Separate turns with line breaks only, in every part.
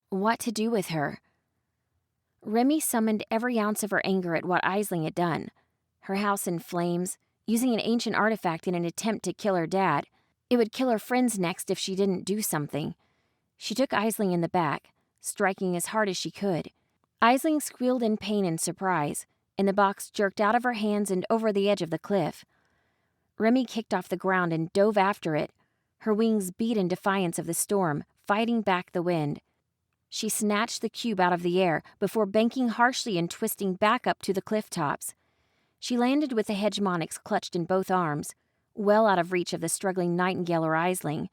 What to do with her? Remy summoned every ounce of her anger at what Aisling had done. Her house in flames, using an ancient artifact in an attempt to kill her dad. It would kill her friends next if she didn't do something. She took Aisling in the back, striking as hard as she could. Aisling squealed in pain and surprise, and the box jerked out of her hands and over the edge of the cliff. Remy kicked off the ground and dove after it. Her wings beat in defiance of the storm, fighting back the wind. She snatched the cube out of the air before banking harshly and twisting back up to the cliff tops. She landed with the hegemonics clutched in both arms, well out of reach of the struggling Nightingale or Aisling.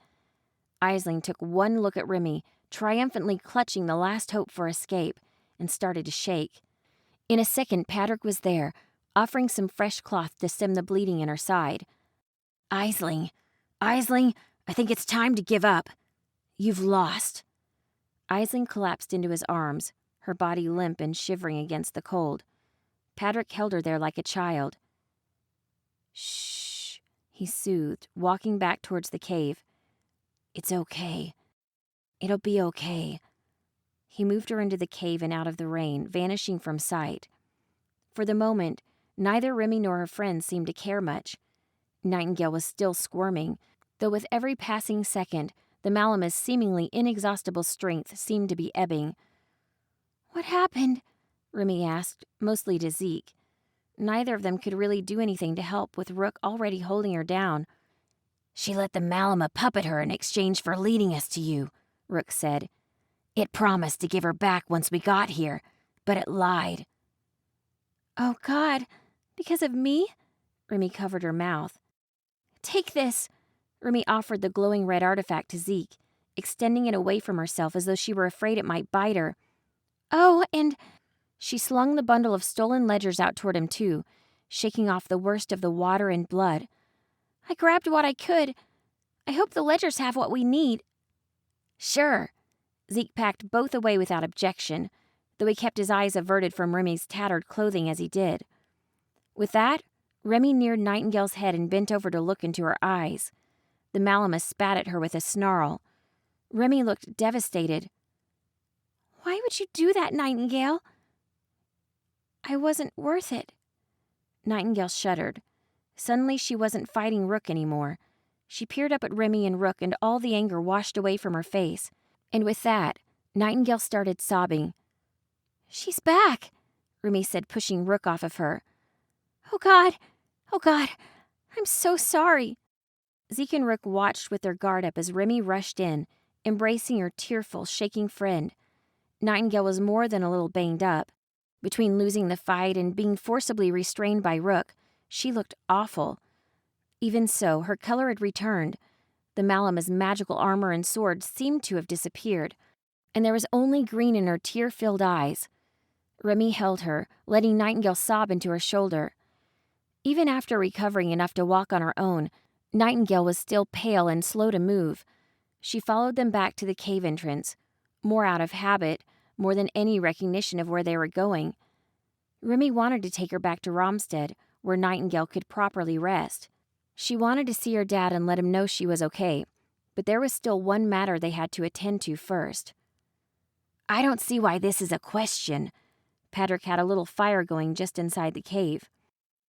Aisling took one look at Remy, triumphantly clutching the last hope for escape, and started to shake. In a second, Patrick was there, offering some fresh cloth to stem the bleeding in her side. Aisling, I think it's time to give up. You've lost. Aisling collapsed into his arms, her body limp and shivering against the cold. Patrick held her there like a child. Shh, he soothed, walking back towards the cave. It's okay. It'll be okay. He moved her into the cave and out of the rain, vanishing from sight. For the moment, neither Remy nor her friends seemed to care much. Nightingale was still squirming, though with every passing second, the Malama's seemingly inexhaustible strength seemed to be ebbing. What happened? Remy asked, mostly to Zeke. Neither of them could really do anything to help, with Rook already holding her down. She let the Malama puppet her in exchange for leading us to you, Rook said. It promised to give her back once we got here, but it lied. Oh, God, because of me? Remy covered her mouth. Take this. Remy offered the glowing red artifact to Zeke, extending it away from herself as though she were afraid it might bite her. Oh, and she slung the bundle of stolen ledgers out toward him too, shaking off the worst of the water and blood. I grabbed what I could. I hope the ledgers have what we need. Sure. Zeke packed both away without objection, though he kept his eyes averted from Remy's tattered clothing as he did. With that, Remy neared Nightingale's head and bent over to look into her eyes. The Malama spat at her with a snarl. Remy looked devastated. Why would you do that, Nightingale? I wasn't worth it. Nightingale shuddered. Suddenly she wasn't fighting Rook anymore. She peered up at Remy and Rook, and all the anger washed away from her face. And with that, Nightingale started sobbing. She's back, Remy said, pushing Rook off of her. Oh, God, I'm so sorry. Zeke and Rook watched with their guard up as Remy rushed in, embracing her tearful, shaking friend. Nightingale was more than a little banged up. Between losing the fight and being forcibly restrained by Rook, she looked awful. Even so, her color had returned. The Malama's magical armor and sword seemed to have disappeared, and there was only green in her tear-filled eyes. Remy held her, letting Nightingale sob into her shoulder. Even after recovering enough to walk on her own, Nightingale was still pale and slow to move. She followed them back to the cave entrance, more out of habit, more than any recognition of where they were going. Remy wanted to take her back to Romstead, where Nightingale could properly rest. She wanted to see her dad and let him know she was okay, but there was still one matter they had to attend to first. I don't see why this is a question. Patrick had a little fire going just inside the cave.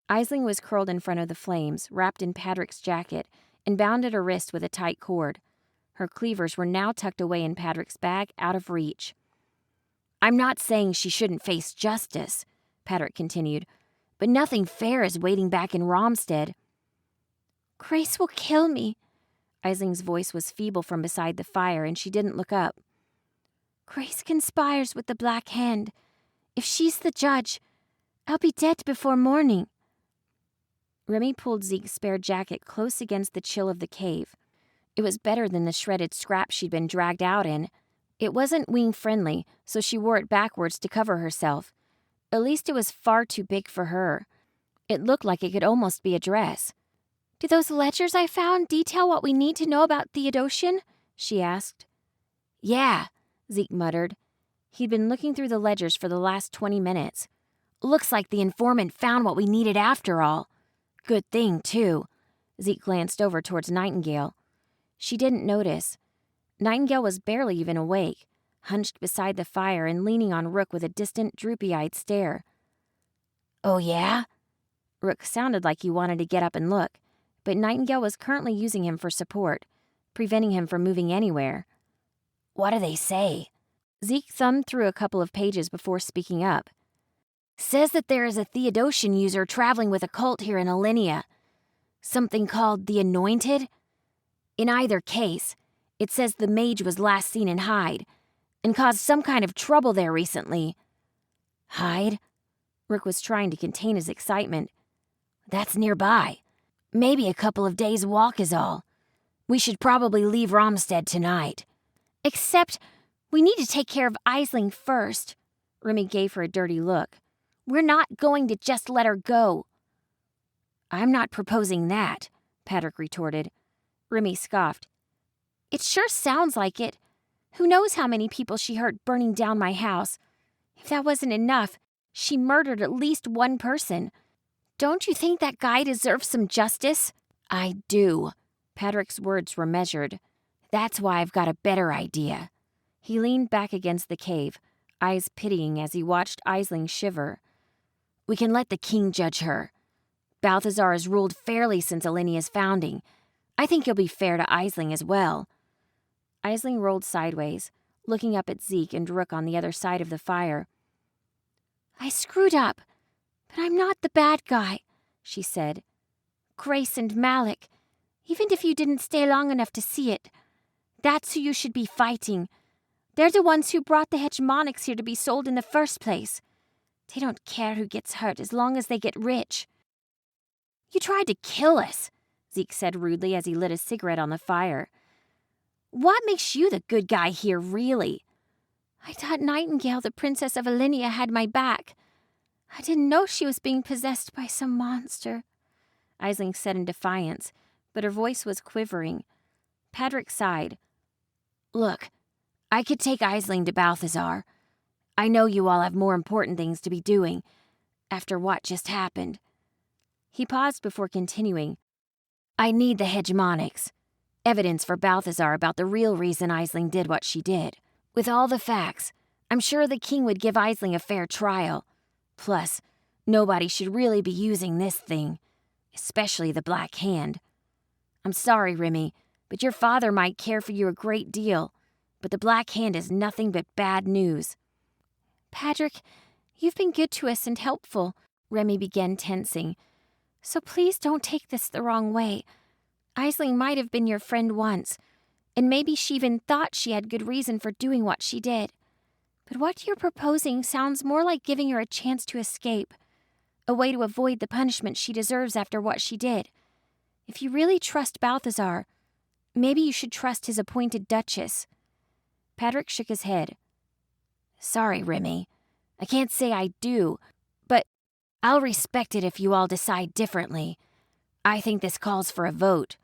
Aisling was curled in front of the flames, wrapped in Patrick's jacket, and bound at her wrist with a tight cord. Her cleavers were now tucked away in Patrick's bag, out of reach. I'm not saying she shouldn't face justice, Patrick continued, but nothing fair is waiting back in Romstead. Grace will kill me. Aisling's voice was feeble from beside the fire, and she didn't look up. Grace conspires with the Black Hand. If she's the judge, I'll be dead before morning. Remy pulled Zeke's spare jacket close against the chill of the cave. It was better than the shredded scrap she'd been dragged out in. It wasn't wing-friendly, so she wore it backwards to cover herself. At least it was far too big for her. It looked like it could almost be a dress. Do those ledgers I found detail what we need to know about Theodosian? She asked. Yeah, Zeke muttered. He'd been looking through the ledgers for the last 20 minutes. Looks like the informant found what we needed after all. Good thing, too. Zeke glanced over towards Nightingale. She didn't notice. Nightingale was barely even awake, hunched beside the fire and leaning on Rook with a distant, droopy-eyed stare. "Oh, yeah?" Rook sounded like he wanted to get up and look, but Nightingale was currently using him for support, preventing him from moving anywhere. "What do they say?" Zeke thumbed through a couple of pages before speaking up. "Says that there is a Theodosian user traveling with a cult here in Alinea. Something called the Anointed? In either case, it says the mage was last seen in Hyde and caused some kind of trouble there recently." "Hyde?" Rook was trying to contain his excitement. "That's nearby. Maybe a couple of days' walk is all. We should probably leave Romstead tonight." "Except we need to take care of Aisling first." Remy gave her a dirty look. "We're not going to just let her go." "I'm not proposing that," Patrick retorted. Remy scoffed. "It sure sounds like it. Who knows how many people she hurt burning down my house? If that wasn't enough, she murdered at least one person. Don't you think that guy deserves some justice?" "I do." Patrick's words were measured. "That's why I've got a better idea." He leaned back against the cave, eyes pitying as he watched Aisling shiver. "We can let the king judge her. Balthazar has ruled fairly since Alinea's founding. I think he'll be fair to Aisling as well." Aisling rolled sideways, looking up at Zeke and Rook on the other side of the fire. "I screwed up, but I'm not the bad guy," she said. "Grace and Malik, even if you didn't stay long enough to see it, that's who you should be fighting. They're the ones who brought the hegemonics here to be sold in the first place. They don't care who gets hurt as long as they get rich." "You tried to kill us," Zeke said rudely as he lit a cigarette on the fire. "What makes you the good guy here, really?" "I thought Nightingale, the Princess of Alinea, had my back. I didn't know she was being possessed by some monster," Aisling said in defiance, but her voice was quivering. Patrick sighed. "Look, I could take Aisling to Balthazar. I know you all have more important things to be doing, after what just happened." He paused before continuing. "I need the hegemonics. Evidence for Balthazar about the real reason Aisling did what she did. With all the facts, I'm sure the king would give Aisling a fair trial. Plus, nobody should really be using this thing, especially the Black Hand. I'm sorry, Remy, but your father might care for you a great deal, but the Black Hand is nothing but bad news." "Patrick, you've been good to us and helpful," Remy began tensing. "So please don't take this the wrong way. Aisling might have been your friend once, and maybe she even thought she had good reason for doing what she did. But what you're proposing sounds more like giving her a chance to escape, a way to avoid the punishment she deserves after what she did. If you really trust Balthazar, maybe you should trust his appointed Duchess." Patrick shook his head. "Sorry, Remy. I can't say I do, but I'll respect it if you all decide differently. I think this calls for a vote."